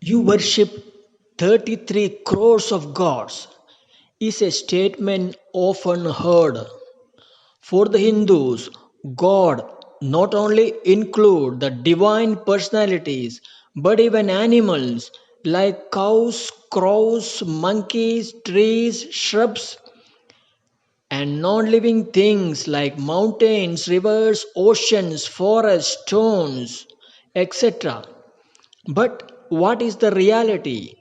You worship 33 crores of gods is a statement often heard. For the Hindus, God not only include the divine personalities but even animals like cows, crows, monkeys, trees, shrubs, and non-living things like mountains, rivers, oceans, forests, stones, etc. But what is the reality?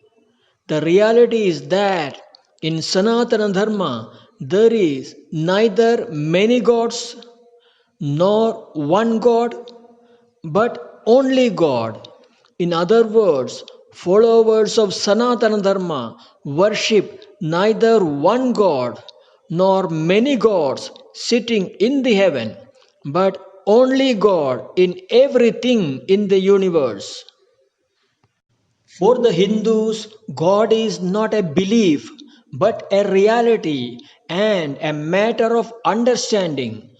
The reality is that in Sanatana Dharma there is neither many gods nor one God, but only God. In other words, followers of Sanatana Dharma worship neither one God nor many gods sitting in the heaven, but only God in everything in the universe. For the Hindus, God is not a belief but a reality and a matter of understanding.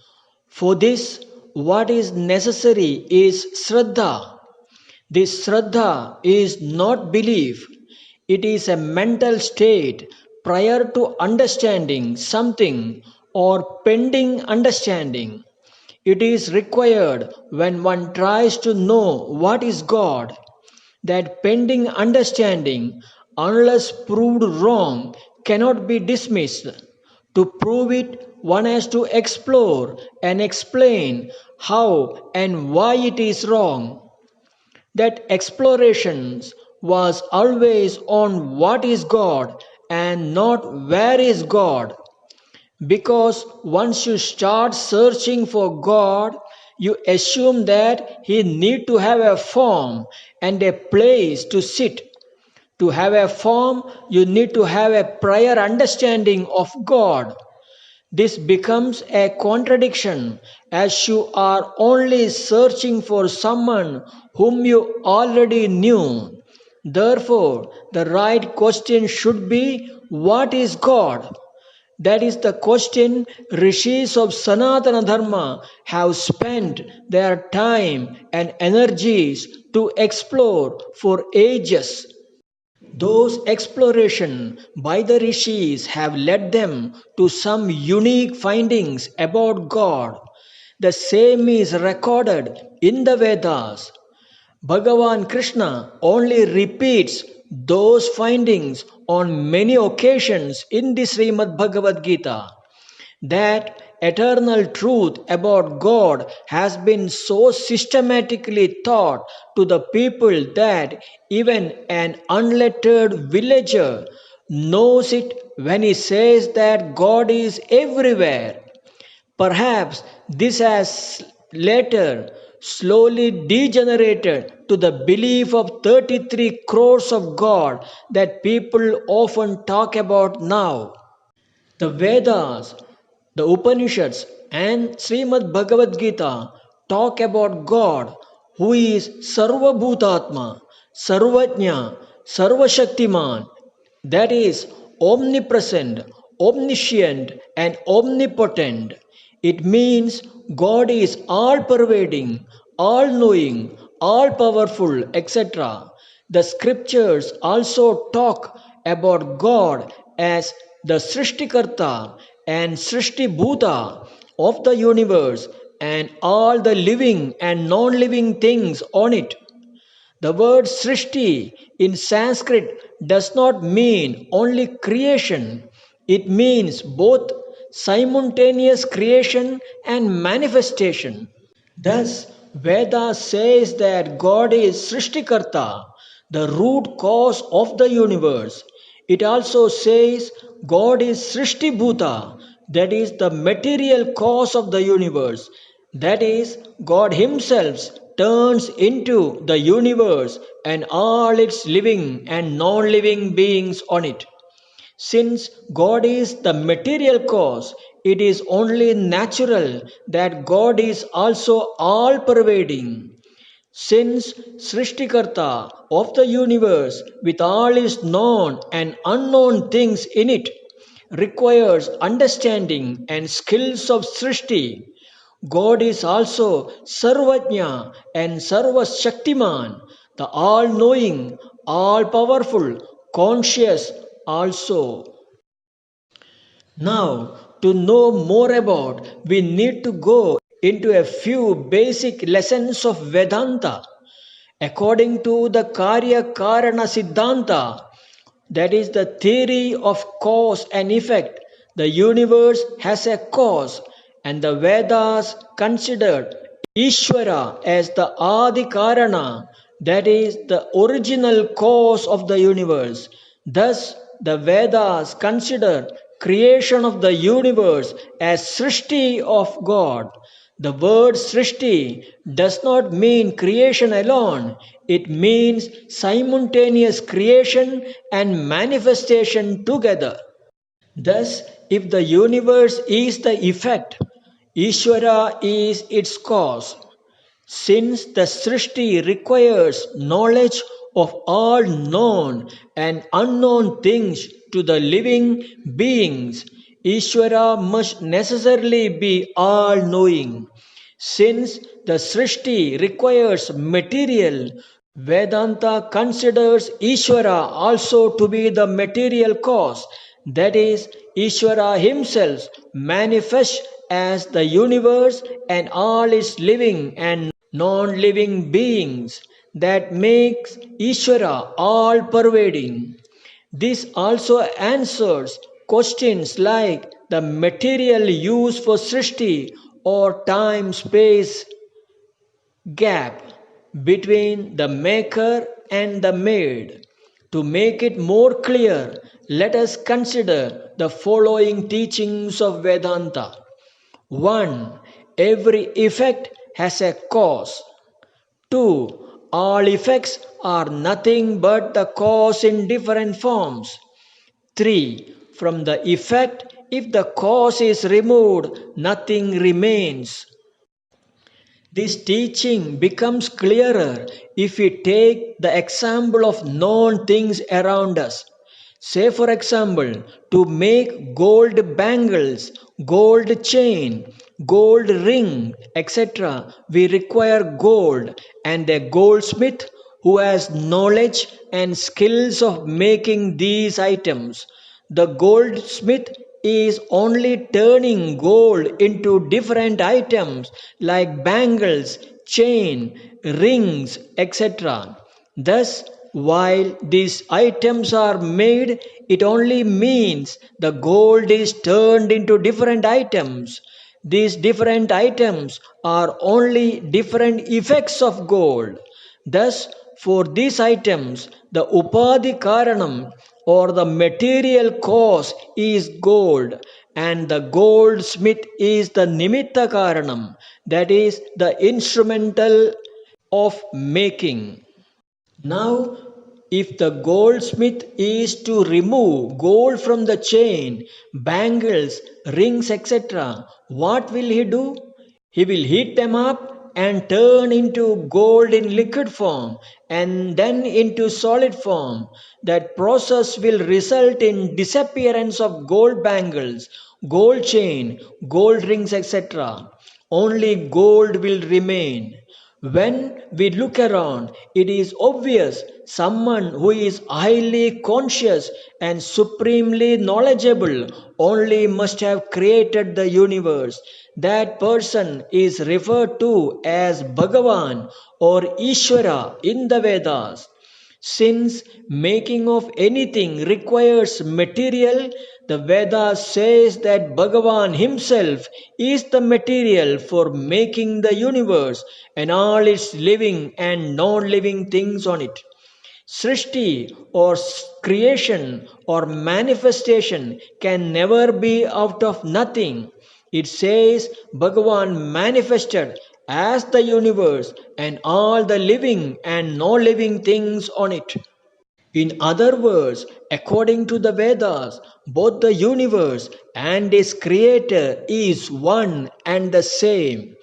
For this, what is necessary is Shraddha. This Shraddha is not belief, it is a mental state prior to understanding something or pending understanding. It is required when one tries to know what is God. That pending understanding, unless proved wrong, cannot be dismissed. To prove it, one has to explore and explain how and why it is wrong. That exploration was always on what is God and not where is God. Because once you start searching for God, you assume that He need to have a form and a place to sit. To have a form, you need to have a prior understanding of God. This becomes a contradiction as you are only searching for someone whom you already knew. Therefore, the right question should be, what is God? That is the question rishis of Sanatana Dharma have spent their time and energies to explore for ages. Those explorations by the rishis have led them to some unique findings about God. The same is recorded in the Vedas. Bhagavan Krishna only repeats those findings on many occasions in the Srimad Bhagavad Gita. That eternal truth about God has been so systematically taught to the people that even an unlettered villager knows it when he says that God is everywhere. Perhaps this has later slowly degenerated to the belief of 33 crores of God that people often talk about now. The Vedas, the Upanishads, and Srimad Bhagavad Gita talk about God who is Sarva Bhutatma, Sarvajna, Sarvashaktiman, that is, omnipresent, omniscient, and omnipotent. It means God is all pervading, all knowing, all powerful, etc. The scriptures also talk about God as the Srishtikarta and Srishtibhuta of the universe and all the living and non living things on it. The word Srishti in Sanskrit does not mean only creation, it means both simultaneous creation and manifestation. Thus, Veda says that God is Srishtikarta, the root cause of the universe. It also says God is Srishtibhuta, that is the material cause of the universe. That is, God Himself turns into the universe and all its living and non living beings on it. Since God is the material cause, it is only natural that God is also all pervading. Since Srishtikarta of the universe with all its known and unknown things in it requires understanding and skills of Srishti, God is also Sarvajna and Sarva Shaktiman, the all-knowing, all-powerful, conscious also. Now, to know more about, we need to go into a few basic lessons of Vedanta. According to the Karya Karana Siddhanta, that is the theory of cause and effect, the universe has a cause, and the Vedas considered Ishvara as the Adi Karana, that is the original cause of the universe. Thus, the Vedas consider creation of the universe as Srishti of God. The word Srishti does not mean creation alone, it means simultaneous creation and manifestation together. Thus, if the universe is the effect, Ishvara is its cause. Since the Srishti requires knowledge of all known and unknown things to the living beings, Ishvara must necessarily be all knowing. Since the Srishti requires material, Vedanta considers Ishvara also to be the material cause, that is, Ishvara himself manifests as the universe and all its living and non-living beings. That makes Ishvara all-pervading. This also answers questions like the material used for Srishti or time-space gap between the maker and the made. To make it more clear, let us consider the following teachings of Vedanta. 1. Every effect has a cause. 2. All effects are nothing but the cause in different forms. 3. From the effect, if the cause is removed, nothing remains. This teaching becomes clearer if we take the example of known things around us. Say, for example, to make gold bangles, gold chain, gold ring, etc., we require gold and a goldsmith who has knowledge and skills of making these items. The goldsmith is only turning gold into different items like bangles, chain, rings, etc. Thus, while these items are made, it only means the gold is turned into different items. These different items are only different effects of gold. Thus, for these items, the Upadhi Karanam or the material cause is gold, and the goldsmith is the Nimitta Karanam, that is, the instrumental of making. Now, if the goldsmith is to remove gold from the chain, bangles, rings, etc., what will he do? He will heat them up and turn into gold in liquid form and then into solid form. That process will result in disappearance of gold bangles, gold chain, gold rings, etc. Only gold will remain. When we look around, it is obvious someone who is highly conscious and supremely knowledgeable only must have created the universe. That person is referred to as Bhagavan or Ishvara in the Vedas. Since making of anything requires material, the Veda says that Bhagavan himself is the material for making the universe and all its living and non-living things on it. Srishti or creation or manifestation can never be out of nothing. It says Bhagavan manifested as the universe and all the living and non-living things on it. In other words, according to the Vedas, both the universe and its creator is one and the same.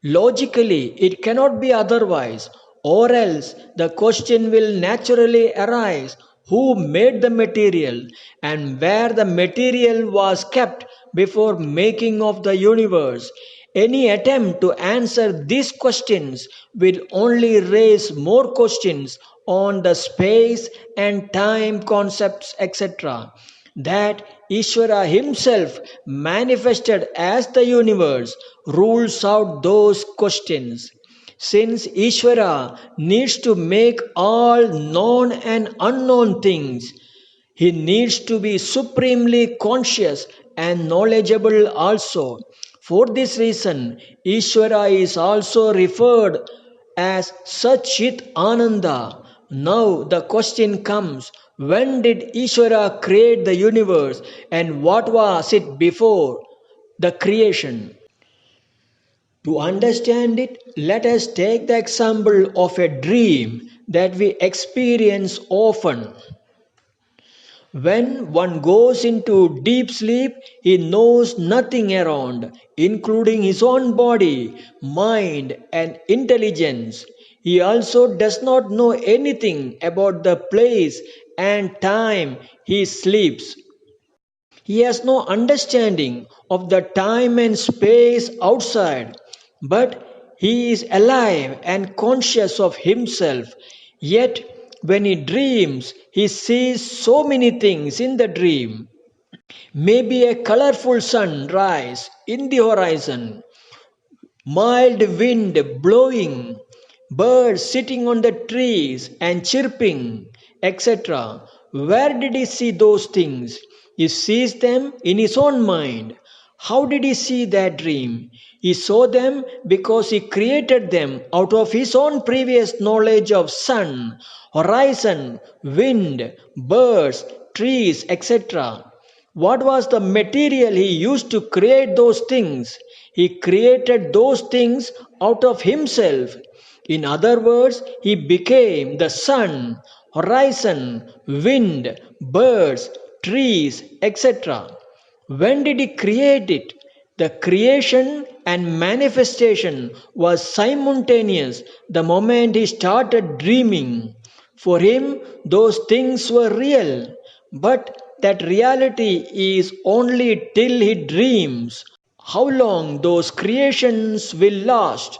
Logically, it cannot be otherwise, or else the question will naturally arise who made the material and where the material was kept before making of the universe. Any attempt to answer these questions will only raise more questions on the space and time concepts, etc. That Ishvara himself manifested as the universe rules out those questions. Since Ishvara needs to make all known and unknown things, he needs to be supremely conscious and knowledgeable also. For this reason, Ishvara is also referred as Satchit Ananda. Now the question comes, when did Ishvara create the universe and what was it before the creation? To understand it, let us take the example of a dream that we experience often. When one goes into deep sleep, he knows nothing around, including his own body, mind, and intelligence. He also does not know anything about the place and time he sleeps. He has no understanding of the time and space outside, but he is alive and conscious of himself. Yet, when he dreams, he sees so many things in the dream. Maybe a colorful sunrise in the horizon, mild wind blowing, birds sitting on the trees and chirping, etc. Where did he see those things? He sees them in his own mind. How did he see that dream? He saw them because he created them out of his own previous knowledge of sun, horizon, wind, birds, trees, etc. What was the material he used to create those things? He created those things out of himself. In other words, he became the sun, horizon, wind, birds, trees, etc. When did he create it? The creation and manifestation was simultaneous the moment he started dreaming. For him, those things were real, but that reality is only till he dreams. How long those creations will last?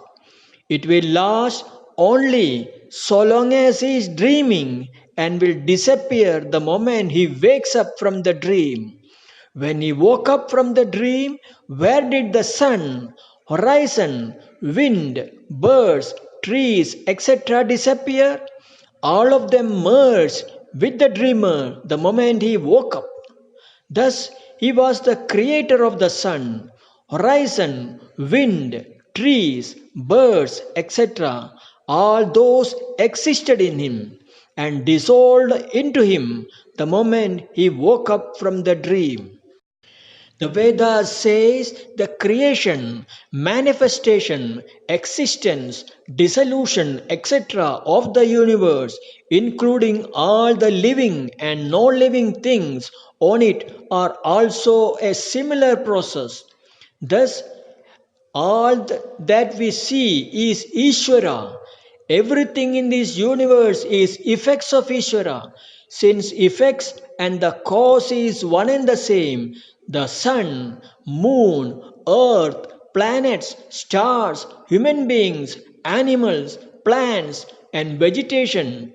It will last only so long as he is dreaming and will disappear the moment he wakes up from the dream. When he woke up from the dream, where did the sun, horizon, wind, birds, trees, etc. disappear? All of them merged with the dreamer the moment he woke up. Thus, he was the creator of the sun, horizon, wind, trees, birds, etc. All those existed in him and dissolved into him the moment he woke up from the dream. The Vedas says the creation, manifestation, existence, dissolution, etc. of the universe, including all the living and non-living things on it, are also a similar process. Thus, all that we see is Ishvara. Everything in this universe is effects of Ishvara. Since effects and the cause is one and the same, the sun, moon, earth, planets, stars, human beings, animals, plants, and vegetation,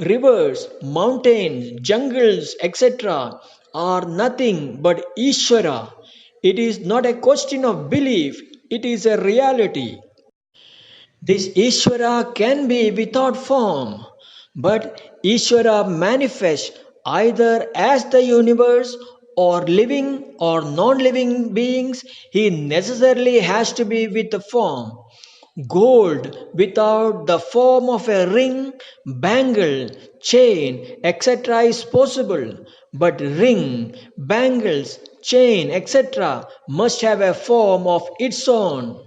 rivers, mountains, jungles, etc., are nothing but Ishvara. It is not a question of belief, it is a reality. This Ishvara can be without form, but Ishvara manifests either as the universe or living or non-living beings. He necessarily has to be with a form. Gold without the form of a ring, bangle, chain, etc. is possible, but ring, bangles, chain, etc. must have a form of its own.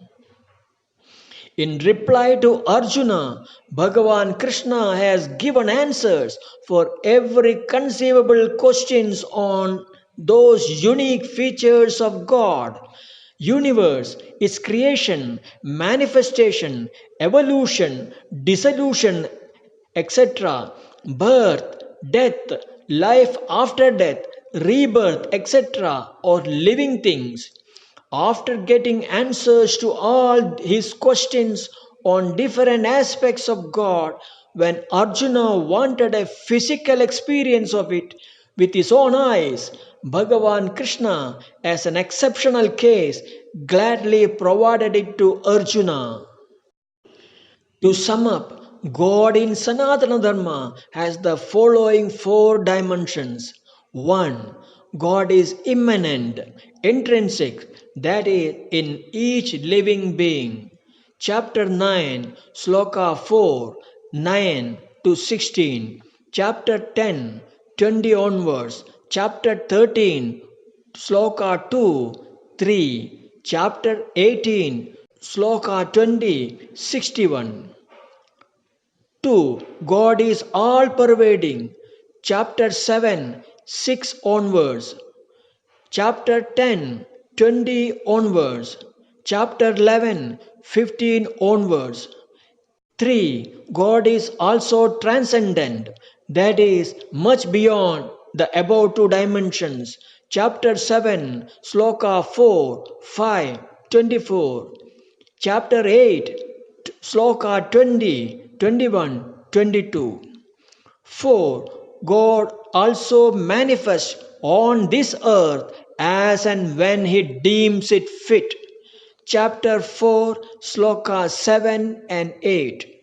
In reply to Arjuna, Bhagavan Krishna has given answers for every conceivable questions on those unique features of God. Universe, its creation, manifestation, evolution, dissolution, etc. Birth, death, life after death, rebirth, etc. or living things. After getting answers to all his questions on different aspects of God, when Arjuna wanted a physical experience of it with his own eyes, Bhagavan Krishna, as an exceptional case, gladly provided it to Arjuna. To sum up, God in Sanatana Dharma has the following four dimensions. 1. God is immanent, intrinsic, that is, in each living being. Chapter 9, Sloka 4, 9 to 16. Chapter 10, 20 onwards. Chapter 13, Sloka 2, 3. Chapter 18, Sloka 20, 61. 2. God is all pervading. Chapter 7, 6 onwards. Chapter 10, 20 onwards. Chapter 11, 15 onwards. 3. God is also transcendent, that is, much beyond the above two dimensions. Chapter 7, Sloka 4, 5, 24. Chapter 8, Sloka 20, 21, 22. 4. God also manifests on this earth as and when He deems it fit. Chapter 4, Sloka 7 and 8.